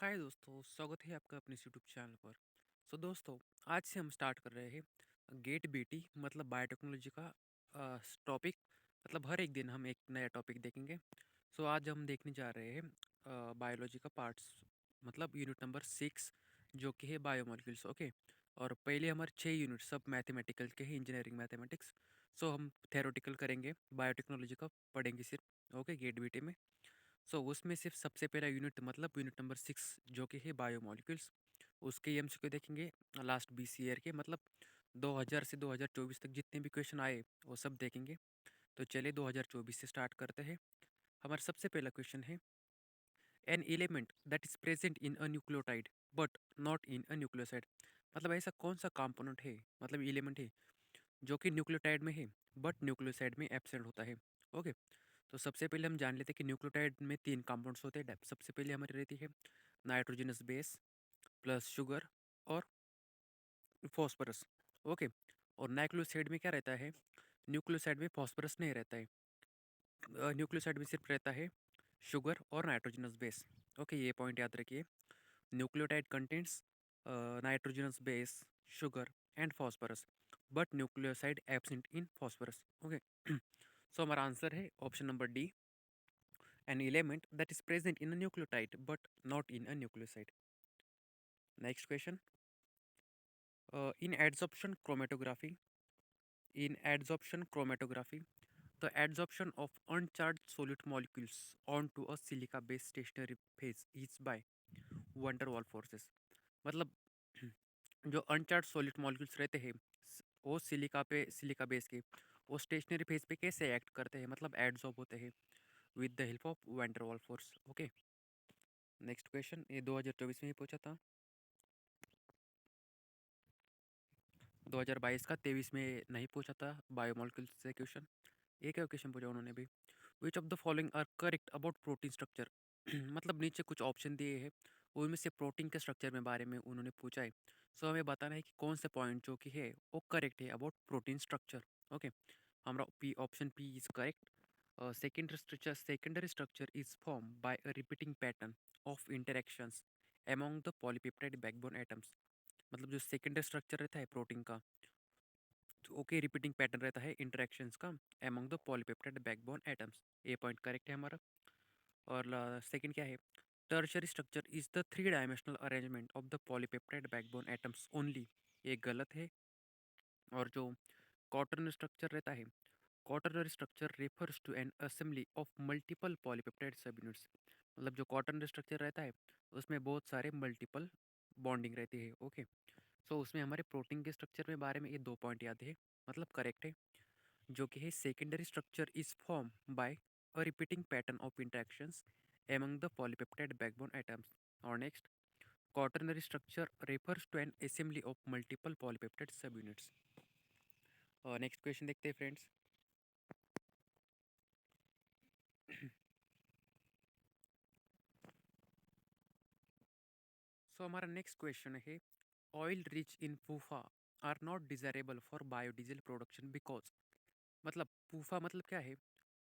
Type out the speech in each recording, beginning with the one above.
हाय दोस्तों, स्वागत है आपका अपने इस यूट्यूब चैनल पर। दोस्तों, आज से हम स्टार्ट कर रहे हैं गेट बीटी मतलब बायोटेक्नोलॉजी का टॉपिक। मतलब हर एक दिन हम एक नया टॉपिक देखेंगे। आज हम देखने जा रहे हैं बायोलॉजी का पार्ट्स मतलब यूनिट नंबर 6 जो कि है बायोमोलिक्यूल्स। ओके। और पहले हमारे 6 यूनिट सब मैथमेटिकल के हैं, इंजीनियरिंग मैथमेटिक्स। हम थेरोटिकल करेंगे, बायोटेक्नोलॉजी का पढ़ेंगे सिर्फ। ओके, गेट बीटी में। उसमें सिर्फ सबसे पहला यूनिट मतलब यूनिट नंबर 6 जो कि है बायोमॉलिक्यूल्स। उसके एमसीक्यू देखेंगे लास्ट 20 ईयर के, मतलब 2000 से 2024 तक जितने भी क्वेश्चन आए वो सब देखेंगे। तो चलिए 2024 से स्टार्ट करते हैं। हमारा सबसे पहला क्वेश्चन है, an element that is present in a nucleotide but not in a nucleoside. मतलब ऐसा कौन सा कंपोनेंट है, मतलब एलिमेंट है जो कि न्यूक्लियोटाइड में है बट न्यूक्लियोसाइड में एब्सेंट होता है। ओके। तो सबसे पहले हम जान लेते हैं कि न्यूक्लियोटाइड में 3 कंपाउंड्स होते हैं। सबसे पहले हमारी रहती है नाइट्रोजनस बेस प्लस शुगर और फॉस्फोरस। ओके। और नाइक्लियोसाइड में क्या रहता है, न्यूक्लियोसाइड में फॉस्फोरस नहीं रहता है। न्यूक्लियोसाइड में सिर्फ रहता है शुगर और नाइट्रोजनस बेस। ओके, ये पॉइंट याद रखिए। Nucleotide contents nitrogenous base, sugar and phosphorus but nucleoside absent in phosphorus. Okay. हमारा आंसर है option number D, an element that is present in a nucleotide but not in a nucleoside. Next question. In adsorption chromatography, the adsorption of uncharged solid molecules onto a silica-based stationary phase is by van der Waals forces. मतलब जो अनचार्ज solid molecules रहते हैं वो silica base के वो stationary phase पे कैसे act करते हैं, मतलब एडजॉर्ब होते हैं with the help of van der Waals force. Okay. Next question, ये 2024 में ही पूछा था, 2022 का 23 में नहीं पूछा था बायोमोलिक्यूल्स से क्वेश्चन। एक है क्वेश्चन पूछा उन्होंने भी, which of the following are correct about protein structure. मतलब नीचे कुछ ऑप्शन दिए हैं, उनमें से प्रोटीन के स्ट्रक्चर में बारे में उन्होंने पूछा है। हमें बताना है कि कौन से पॉइंट जो कि है वो करेक्ट है अबाउट प्रोटीन स्ट्रक्चर। ओके। हमारा P option P is correct. Secondary structure is form by a repeating pattern of interactions among the polypeptide backbone atoms. मतलब जो सेकेंडरी स्ट्रक्चर रहता है प्रोटीन का, ओके, रिपीटिंग पैटर्न रहता है interactions का among the polypeptide backbone atoms. ये point correct है हमारा। और सेकंड क्या है, tertiary structure is the three dimensional arrangement of the polypeptide backbone atoms only. ये गलत है। और जो क्वाटरनरी स्ट्रक्चर रहता है, quaternary structure refers to an assembly of multiple polypeptide सब यूनिट्स। मतलब जो क्वाटरनरी स्ट्रक्चर रहता है उसमें बहुत सारे मल्टीपल बॉन्डिंग रहती है। ओके। उसमें हमारे प्रोटीन के स्ट्रक्चर में बारे में ये 2 पॉइंट याद है, मतलब करेक्ट है। जो कि है secondary structure is form by a repeating pattern of interactions among the polypeptide backbone atoms. और next, quaternary structure refers to an assembly of multiple polypeptide सब यूनिट्स। और नेक्स्ट क्वेश्चन देखते हैं फ्रेंड्स। हमारा नेक्स्ट क्वेश्चन है, oil rich in PUFA are not desirable for biodiesel production because. मतलब PUFA मतलब क्या है,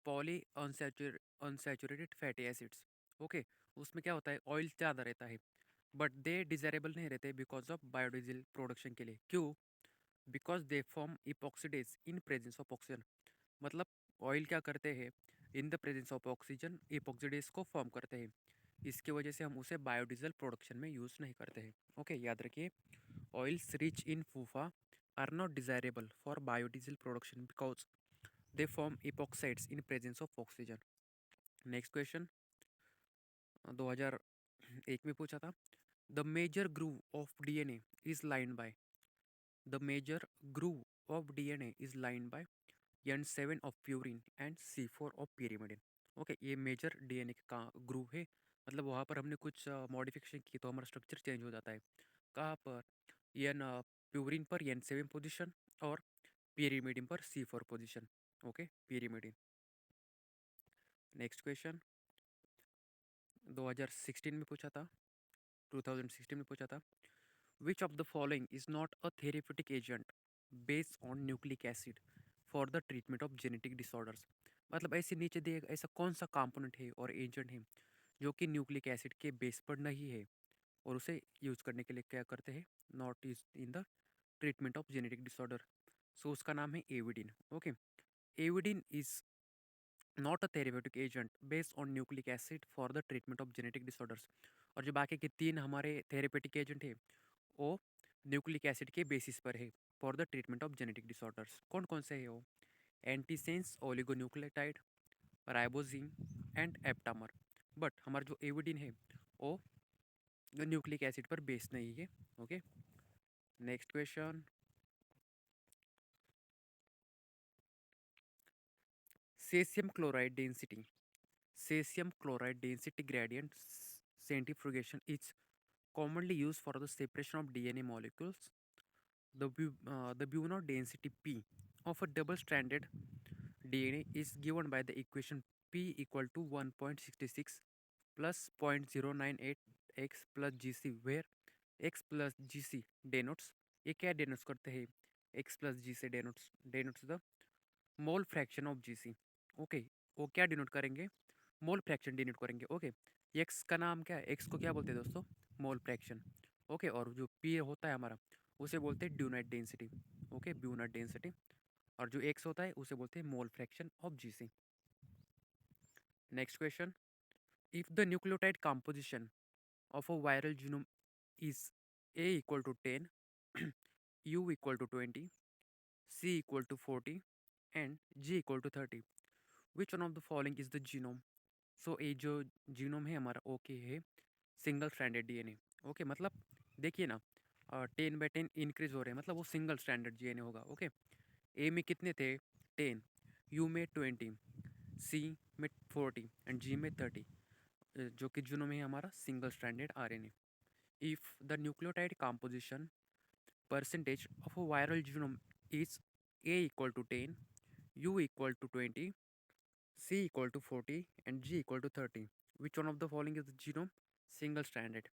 poly unsaturated fatty acids. Okay. उसमें क्या होता है, ऑयल ज़्यादा रहता है बट दे डिजायरेबल नहीं रहते बिकॉज ऑफ बायोडीजल प्रोडक्शन के लिए। क्यों? Because they form epoxides in presence of oxygen. मतलब ऑयल क्या करते हैं, in the presence of oxygen epoxides को फॉर्म करते हैं। इसकी वजह से हम उसे बायोडीजल प्रोडक्शन में यूज़ नहीं करते हैं। ओके, याद रखिए, oils rich in PUFA are not desirable for biodiesel production because they form epoxides in presence of oxygen. Next question 2001 में पूछा था, the major groove of DNA is line by. The major groove of DNA is line by N7 of purine and C4 of pyrimidine। Okay, ये major DNA का groove है। मतलब वहाँ पर हमने कुछ मॉडिफिकेशन की तो हमारा स्ट्रक्चर चेंज हो जाता है। कहाँ पर? एन प्यूरिन पर N7 पोजीशन और pyrimidine पर C4 position. Okay, pyrimidine। Next question 2016 में पूछा था, 2016 में पूछा था, विच of the following is not a therapeutic agent based on nucleic acid for the treatment of genetic disorders. मतलब ऐसे नीचे दिए ऐसा कौन सा कंपोनेंट है और एजेंट है जो कि न्यूक्लिक एसिड के बेस पर नहीं है और उसे यूज़ करने के लिए क्या करते हैं, not use in the treatment of genetic disorder. So उसका नाम है avidin. Okay, avidin is not a therapeutic agent based on nucleic acid for the treatment of genetic disorders. और जो बाकी के 3 हमारे थेरेपेटिक एजेंट है वो न्यूक्लिक एसिड के बेसिस पर है for the treatment of genetic disorders. कौन कौन से है वो? Antisense oligonucleotide, ribozyme and aptamer. But हमारा जो एविडिन है वो न्यूक्लिक एसिड पर बेस नहीं है। Okay, next question. Caesium chloride density, cesium chloride density gradient centrifugation is commonly used for the separation of DNA molecules. The Buno density P of a double-stranded DNA is given by the equation P equal to 1.66 plus 0.098 x plus gc, where x plus gc denotes, ये क्या denotes करते हैं, x plus g से denotes the mole fraction of GC. Okay, वो क्या denote करेंगे, mole fraction denote करेंगे। Okay, x का नाम क्या है, एक्स को क्या बोलते हैं दोस्तों, मोल फ्रैक्शन। ओके, और जो पी होता है हमारा उसे बोलते हैं buoyant density. Okay, buoyant density. और जो एक्स होता है उसे बोलते हैं mole fraction of GC. Next question. If the nucleotide composition of a viral genome is A equal to 10, U equal to 20, C equal to 40 and G equal to 30, which one of the following is the genome. So ये जो genome है हमारा okay है single stranded DNA. Okay, मतलब देखिए ना, 10/10 increase हो रहे हैं, मतलब वो सिंगल स्ट्रैंडेड डीएनए होगा। ओके, ए में कितने थे, 10, यू में 20, सी में 40 एंड जी में 30, जो कि जीनोम है हमारा single stranded RNA. If the nucleotide composition percentage of a viral genome is A equal to 10, U equal to 20, C equal to 40 and G equal to 30. Which one of the following is the genome single stranded?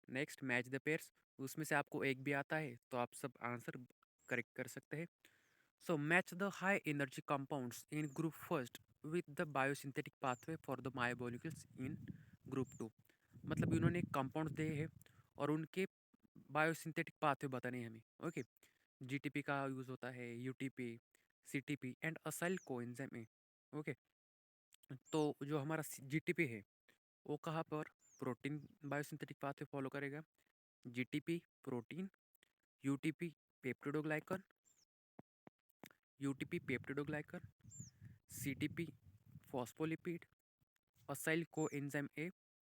Next, match the pairs. उसमें से आपको एक भी आता है तो आप सब आंसर करेक्ट कर सकते हैं। So match the high energy compounds in group first with the biosynthetic pathway for the biomolecules in group two. मतलब इन्होंने कंपाउंड्स दिए हैं और उनके बायोसिंथेटिक पाथवे बताने हैं हमें। ओके, जीटीपी का यूज़ होता है, UTP, CTP and acyl coenzyme A. Okay, तो जो हमारा जीटीपी है वो कहाँ पर प्रोटीन बायोसिंथेटिक पाथवे फॉलो करेगा, GTP protein, UTP peptidoglycan, UTP peptidoglycan, CTP phospholipid, acyl coenzyme A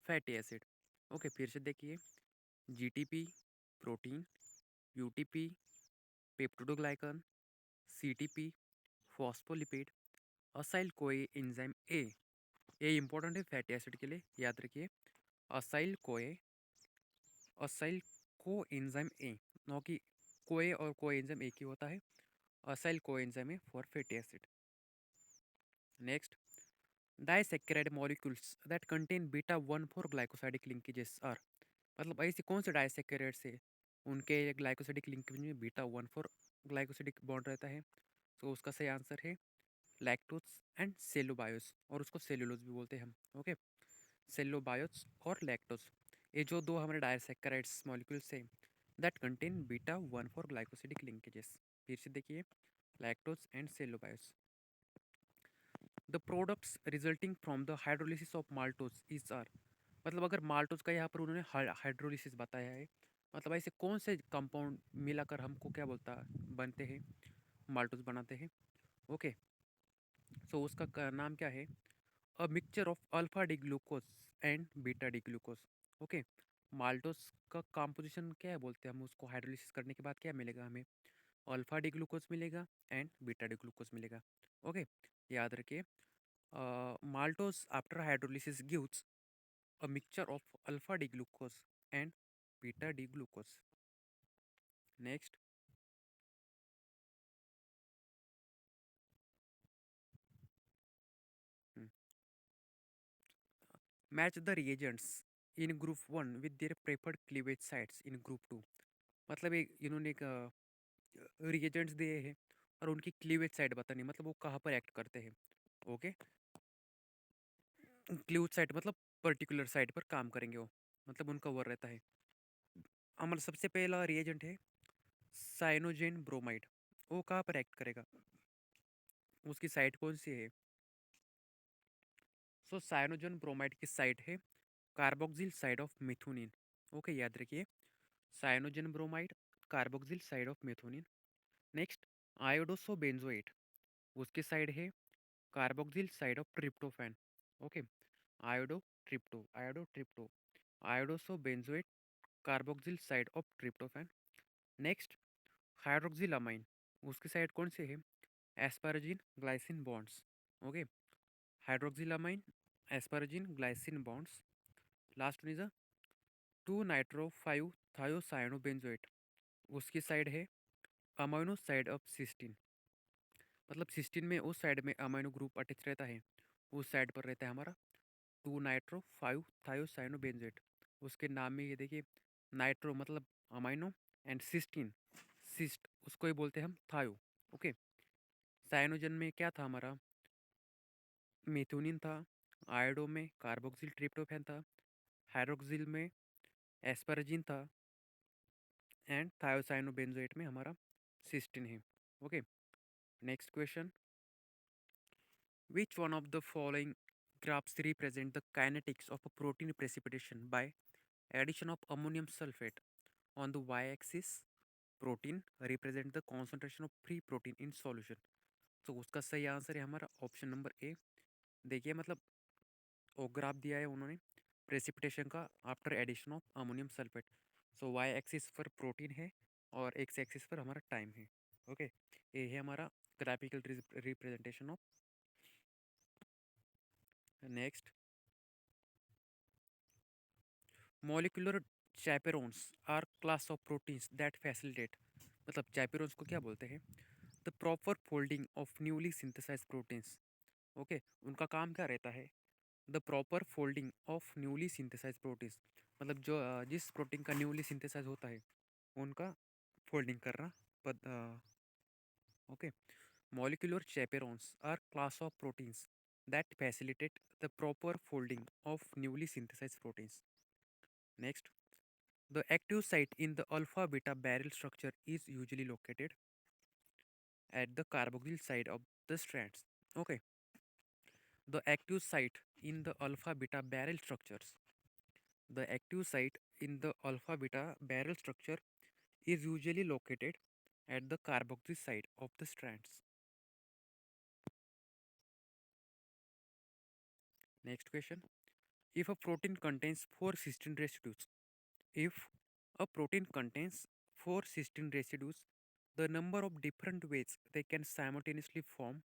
fatty acid. Okay, फिर से देखिए, GTP protein, UTP peptidoglycan, CTP phospholipid, acyl कोए एंजाइम ए इंपॉर्टेंट है फैटी एसिड के लिए, याद रखिए। असाइल असाइल को एंजाइम ए, नो कि कोए और कोए एंजाइम एक ही होता है, acyl coenzyme A for fatty acid. Next, disaccharide molecules that contain beta 1,4 glycosidic linkages are. मतलब ऐसे कौन से डाइसैकेराइड्स है उनके ग्लाइकोसाइडिक लिंकेज में बीटा 1,4 ग्लाइकोसाइडिक बॉन्ड रहता है। तो उसका सही आंसर है लैक्टोज एंड सेलुबायोस, और उसको सेलुलोज भी बोलते हैं हम। ओके, सेलुबायोस और लैक्टोज, ये जो दो हमारे डाइसैकेराइड्स मॉलिक्यूल्स हैं that contain beta 1,4 glycosidic linkages. फिर से देखिए, lactose and cellobiose. The products resulting from the hydrolysis of maltose is are. मतलब अगर माल्टोज का यहाँ पर उन्होंने हाइड्रोलिसिस बताया है, मतलब ऐसे कौन से कंपाउंड मिलाकर हमको क्या बोलता बनते हैं, माल्टोज बनाते हैं। ओके, सो उसका नाम क्या है, अ mixture of alpha D glucose and beta D glucose. Okay, maltose का कंपोजिशन क्या है बोलते हैं हम उसको, हाइड्रोलिसिस करने के बाद क्या मिलेगा हमें, अल्फा डी ग्लूकोज मिलेगा एंड बीटा डी ग्लूकोज मिलेगा। ओके, याद रखिए, maltose after hydrolysis gives a mixture of alpha D glucose and beta D glucose. Next, match the reagents in group one with their preferred cleavage sites in group two. मतलब एक इन्होंने एक reagents दिए हैं और उनकी क्लीवेज साइट बतानी है, मतलब वो कहाँ पर एक्ट करते हैं। ओके, क्लीवेज साइट मतलब पर्टिकुलर साइट पर काम करेंगे वो, मतलब उनका वो रहता है। मतलब सबसे पहला रिएजेंट है साइनोजेन ब्रोमाइड। वो कहाँ पर एक्ट करेगा, उसकी साइट कौन सी है? सो साइनोजेन ब्रोमाइड की साइट है carboxyl side of methionine. Okay, याद रखिए, cyanogen bromide, carboxyl side of methionine. Next, iodoso benzoate, उसकी साइड है carboxyl side of tryptophan. Okay, iodo trypto, iodo trypto, iodoso benzoate, carboxyl side of tryptophan. Next, hydroxylamine, उसकी side कौन सी है? Asparagine glycine bonds. Okay, hydroxylamine, asparagine glycine bonds. Last one is a 2 nitro 5 thiocyanobenzoate, उसकी side है amino side of cysteine. मतलब cysteine में उस side में अमाइनो ग्रुप अटैच रहता है, उस साइड पर रहता है हमारा 2 नाइट्रो 5 थायोसाइनोबेंजोएट। उसके नाम में ये देखिए, नाइट्रो मतलब अमाइनो एंड सिस्टीन, सिस्ट उसको ही बोलते हैं हम थायो। ओके, साइनोजन में क्या था हमारा? मेथ्योनिन था, आयोडो में कार्बोक्सिल ट्रिप्टोफैन था, हाइड्रोक्सिल में एस्पाराजिन था, एंड थायोसाइनोबेंजोएट में हमारा सिस्टीन है। Okay, next question, which one of the following graphs represent the kinetics of a protein precipitation by addition of ammonium sulfate? On the y-axis, protein represent the concentration of free protein in solution. तो उसका सही answer है हमारा option number A. देखिए, मतलब वो graph दिया है उन्होंने प्रेसिपिटेशन का after addition of ammonium sulphate. So Y axis पर प्रोटीन है और एक्स एक्सिस पर हमारा टाइम है। ओके, ये है हमारा graphical representation of. Next, molecular chaperones are class of proteins that facilitate, मतलब चैपेरोन्स को क्या बोलते हैं? The proper folding of newly synthesize proteins. Okay, उनका काम क्या रहता है? The proper folding of newly synthesize proteins, मतलब जो जिस प्रोटीन का न्यूली सिंथेसाइज होता है उनका फोल्डिंग करना। Okay, molecular chaperones are class of proteins that facilitate the proper folding of newly synthesize proteins. Next, the active site in the alpha beta barrel structure is usually located at the carboxyl side of the strands. Okay, the active site in the alpha beta barrel structures. The active site in the alpha beta barrel structure is usually located at the carboxyl side of the strands. Next question. If a protein contains 4 cysteine residues, if a protein contains 4 cysteine residues, the number of different ways they can simultaneously form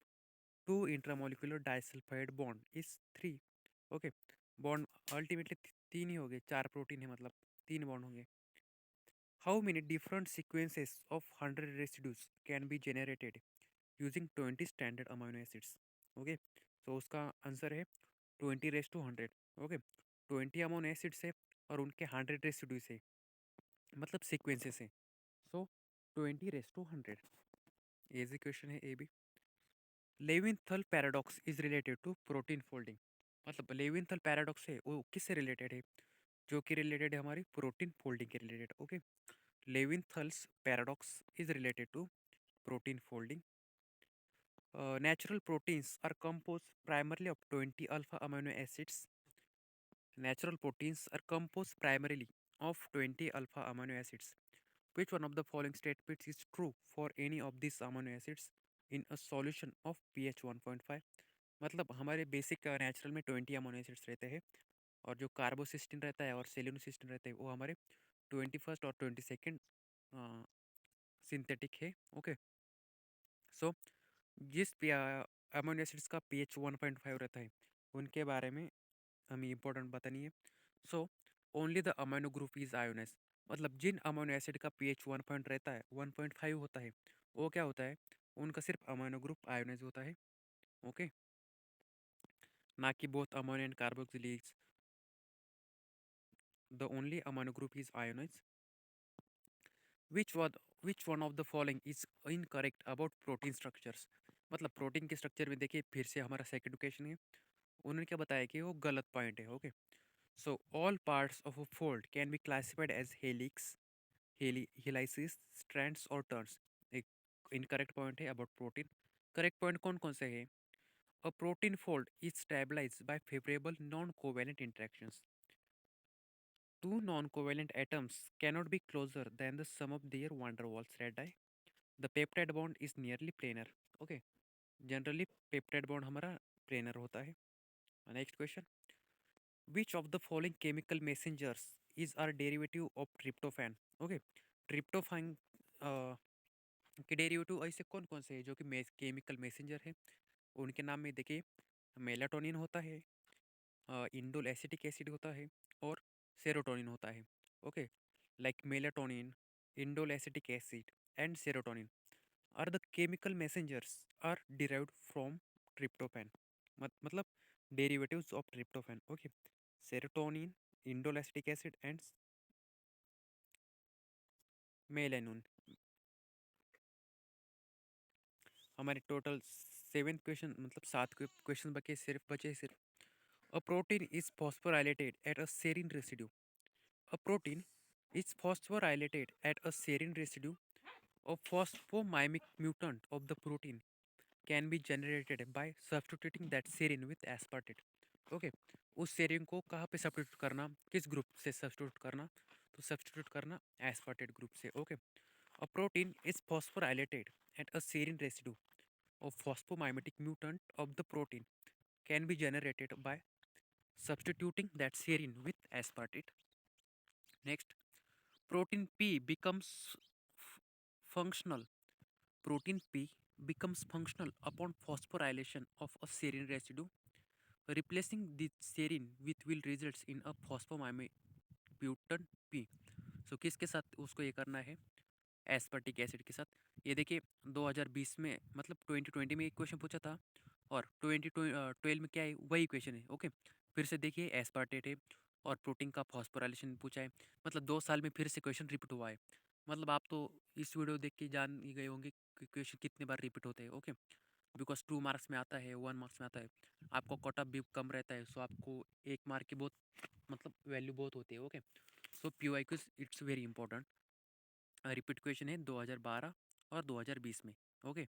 two intramolecular disulphide bond is 3। Okay, bond ultimately 3 ही हो गए, 4 protein है मतलब 3 bond होंगे। How many different sequences of 100 residues can be generated using 20 standard amino acids? Okay, तो उसका answer है 20 raise to 100। Okay, 20 amino acids है और उनके 100 रेसिड्यूज है, मतलब सीक्वेंसेस है। So 20 raise to 100। Easy question है ये भी। Levinthal paradox is related to protein folding, मतलब लेविनथल पैराडॉक्स है वो किससे रिलेटेड है? जो कि रिलेटेड है हमारी प्रोटीन फोल्डिंग के related. Okay, Levinthal's paradox is related to protein folding. Natural proteins are composed primarily of 20 alpha amino acids. Natural proteins are composed primarily of 20 alpha amino acids. Which one of the following statements is true for any of these amino acids in a solution of pH 1.5? मतलब हमारे basic natural में 20 amino acids रहते हैं, और जो कार्बोसिस्टिन रहता है और सेलेनोसिस्टिन रहता है वो हमारे 21st और 22nd सिंथेटिक है। ओके, सो जिस अमीनो एसिड्स का पीएच 1.5 रहता है उनके बारे में हमें इम्पोर्टेंट बतानी है। So only the amino group is ionise, मतलब जिन अमीनो एसिड का पीएच 1 पॉइंट रहता है 1.5 होता है वो क्या होता है? उनका सिर्फ अमीनो ग्रुप आयोनाइज होता है। ओके, ना कि both amino and carboxylic, the only amino group is ionized. Which one of the following is incorrect about protein structures? मतलब प्रोटीन के स्ट्रक्चर में देखिए फिर से हमारा सेकंड क्वेश्चन है, उन्होंने क्या बताया कि वो गलत पॉइंट है। Okay, So all parts of a fold can be classified as helix, helices, strands और turns. एक incorrect point है about protein. Correct point कौन कौन से है? A protein fold is stabilized by favorable non-covalent interactions. Two non-covalent atoms cannot be closer than the sum of their van der Waals radii. The peptide bond is nearly planar. Okay. Generally peptide bond हमारा planar होता है. Next question. Which of the following chemical messengers is a derivative of tryptophan? Okay. Tryptophan के derivative ऐसे कौन कौन से हैं जो कि केमिकल मैसेंजर है? उनके नाम में देखिए, मेलाटोनिन होता है, इंडोल एसिटिक एसिड होता है और सेरोटोनिन होता है. Okay. Like melatonin, indole acetic acid and serotonin are the chemical messengers are derived from tryptophan. मतलब derivatives of tryptophan. Okay. Serotonin, indole acetic acid and melanin. हमारे total 7 question, मतलब 7 question बचे सिर्फ. A protein is phosphorylated at a serine residue. A protein is phosphorylated at a serine residue. A phosphomymic mutant of the protein can be generated by substituting that serine with aspartate. Okay. उस serine को कहाँ पे substitute करना, किस group से substitute करना? तो substitute करना एस्पार्टेट ग्रुप से. Okay. A protein is phosphorylated at a serine residue of phosphomimetic mutant of the protein can be generated by substituting that serine with aspartate. Next, protein P becomes functional. Protein P becomes functional upon phosphorylation of a serine residue. Replacing the serine with will results in a phosphomybutan P. So किसके साथ उसको ये करना है? एस्पर्टिक acid के साथ. ये देखिए 2020 में, मतलब 2020 में एक क्वेश्चन पूछा था और 2012 में क्या है वही क्वेश्चन है. ओके. फिर से देखिए एस्पार्टेट है और प्रोटीन का फॉस्फोराइलेशन पूछा है. मतलब 2 साल में फिर से क्वेश्चन रिपीट हुआ है. मतलब आप तो इस वीडियो देख के जान ही गए होंगे कि क्वेश्चन कितने बार रिपीट होते हैं. ओके. बिकॉज 2 मार्क्स में आता है, 1 मार्क्स में आता है. आपको कट ऑफ भी कम रहता है, सो आपको 1 मार्क की बहुत, मतलब वैल्यू बहुत होती है. Okay. So PYQ it's very important. Repeat question है 2012 और 2020 में. Okay.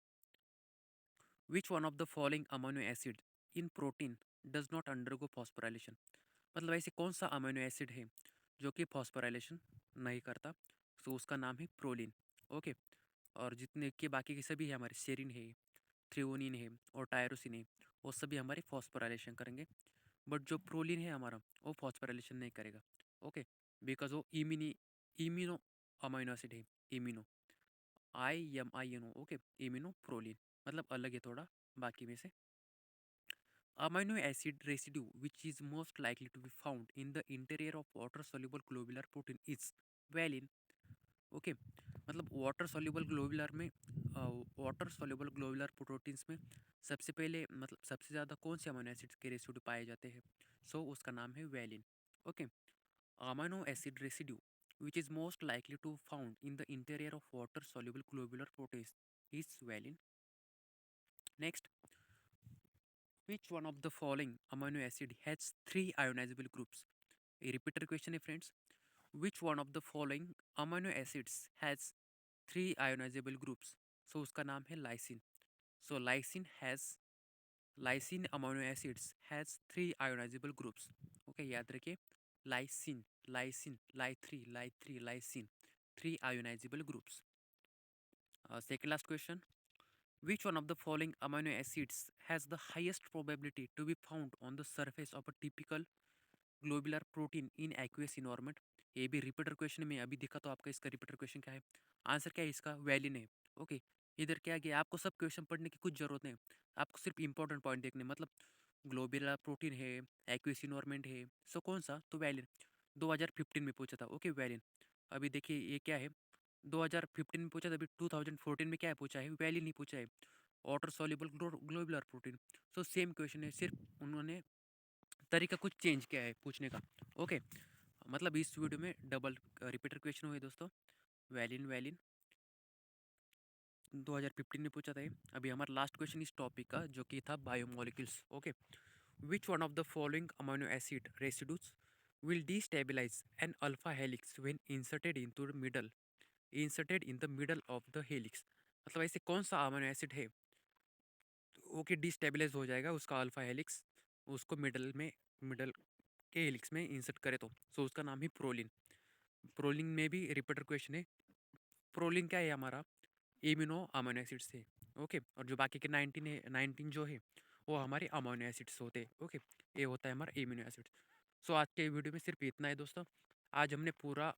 Which one of the following amino acid in protein does not undergo phosphorylation? मतलब ऐसे कौन सा अमीनो एसिड है जो कि फॉस्फोराइलेशन नहीं करता? तो उसका नाम है प्रोलिन. ओके. और जितने के बाकी के सभी है हमारे, सेरिन है, थ्रियोनिन है और टायरोसिन है, वो सभी हमारे फॉस्फोराइलेशन करेंगे. बट जो प्रोलिन है हमारा, वो फॉस्फोराइलेशन नहीं करेगा. ओके. बिकॉज वो इम्यूनो अमीनो एसिड है. Immuno, IMINO. Okay. Immuno proline मतलब अलग है थोड़ा बाकी में से. Amino acid residue which is most likely to be found in the interior of water soluble globular protein is valine. Okay. मतलब वाटर सॉल्युबल ग्लोबुलर में, वाटर सॉल्युबल ग्लोबुलर प्रोटीन्स में सबसे पहले, मतलब सबसे ज़्यादा कौन से अमीनो एसिड्स के रेसिड्यू पाए जाते हैं? सो उसका नाम है valine. Okay. Amino acid residue which is most likely to found in the interior of water soluble globular proteins is valine. Next, which one of the following amino acid has three ionizable groups? A repeater question है friends. Which one of the following amino acids has three ionizable groups? So उसका नाम है lysine. So lysine amino acids has three ionizable groups. Okay, याद रखिए. lysine, ly3, lysine, three ionizable groups. Second last question. Which one of the following amino acids has the highest probability to be found on the surface of a typical globular protein in aqueous environment? ये भी repeater question में अभी दिखा, तो आपका इसका repeater question क्या है? आंसर क्या है इसका? वैलिन है. ओके. इधर क्या गया, आपको सब क्वेश्चन पढ़ने की कुछ जरूरत नहीं. आपको सिर्फ इंपॉर्टेंट पॉइंट देखने, मतलब ग्लोबुलर प्रोटीन है, एक्वेस इन्वायरमेंट है, सो कौन सा? तो वैलिन. 2015 में पूछा था. ओके. वैलिन. अभी देखिए ये क्या है, 2015 में पूछा था, अभी 2014 में क्या है पूछा है? वैलिन ही पूछा है. Water soluble globular protein. So same question है, सिर्फ उन्होंने तरीका कुछ चेंज किया है पूछने का. ओके. मतलब इस वीडियो में डबल रिपीटर क्वेश्चन हुए दोस्तों. वैलिन वैलिन 2015 में पूछा था ये. अभी हमारा लास्ट क्वेश्चन इस टॉपिक का जो कि था biomolecules. Okay. Which one of the following amino acid residues will destabilize an alpha helix when inserted in the middle of the helix। मतलब ऐसे कौन सा अमीनो एसिड है वो कि डिस्टेबलाइज हो जाएगा उसका अल्फा हेलिक्स, उसको मिडल के हेलिक्स में इंसर्ट करे तो सो उसका नाम ही प्रोलिन। प्रोलिन में भी रिपीटर क्वेश्चन है। प्रोलिन क्या है हमारा इम्यूनो अमीनो एसिड्स है। ओके, और जो बाकी के 19 है, 19 जो है वो हमारे अमीनो एसिड्स होते हैं। ओके, ये होता है हमारा इम्यूनो एसिड्स। सो आज के वीडियो में सिर्फ इतना है दोस्तों। आज हमने पूरा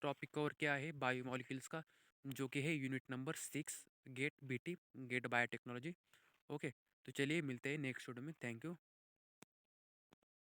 टॉपिक कवर किया है बायोमोलिक्यूल्स का, जो कि है unit number 6 GATE BT, GATE biotechnology. Okay, तो चलिए मिलते हैं नेक्स्ट वीडियो में। Thank you.